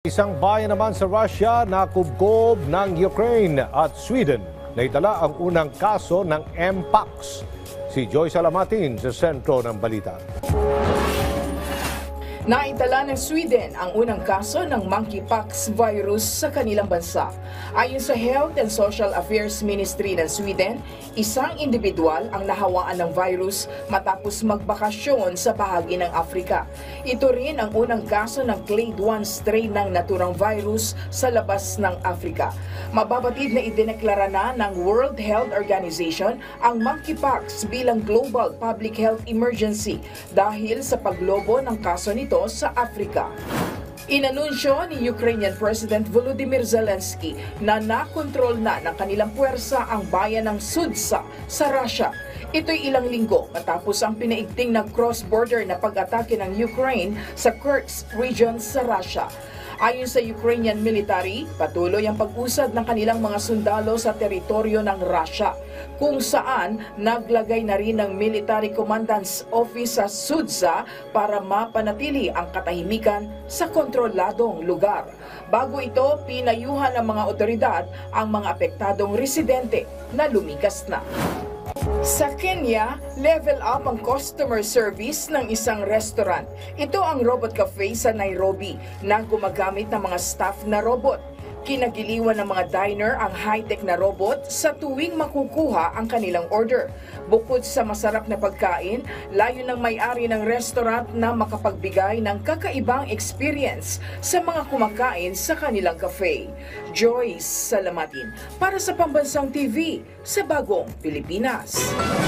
Isang bayan naman sa Russia na kubkob ng Ukraine at Sweden na itala ang unang kaso ng Mpox. Si Joy Salamatin sa sentro ng balita. Naitala ng Sweden ang unang kaso ng monkeypox virus sa kanilang bansa. Ayon sa Health and Social Affairs Ministry ng Sweden, isang individual ang nahawaan ng virus matapos magbakasyon sa bahagi ng Afrika. Ito rin ang unang kaso ng Clade 1 strain ng naturang virus sa labas ng Afrika. Mababatid na idineklara na ng World Health Organization ang monkeypox bilang global public health emergency dahil sa paglobo ng kaso nito sa Afrika. Inanunsyo ni Ukrainian President Volodymyr Zelensky na nakontrol na ng kanilang puwersa ang bayan ng Sudza sa Russia. Ito'y ilang linggo matapos ang pinaigting na cross-border na pag-atake ng Ukraine sa Kursk region sa Russia. Ayon sa Ukrainian military, patuloy ang pag-usad ng kanilang mga sundalo sa teritoryo ng Russia, kung saan naglagay na rin ng Military Commandant's Office sa Sudza para mapanatili ang katahimikan sa kontroladong lugar. Bago ito, pinayuhan ng mga otoridad ang mga apektadong residente na lumikas na. Sa Kenya, level up ang customer service ng isang restaurant. Ito ang Robot Cafe sa Nairobi na gumagamit ng mga staff na robot. Kinagiliwan ng mga diner ang high-tech na robot sa tuwing makukuha ang kanilang order. Bukod sa masarap na pagkain, layo ng may-ari ng restaurant na makapagbigay ng kakaibang experience sa mga kumakain sa kanilang cafe. Joyce Salamatin para sa Pambansang TV sa Bagong Pilipinas.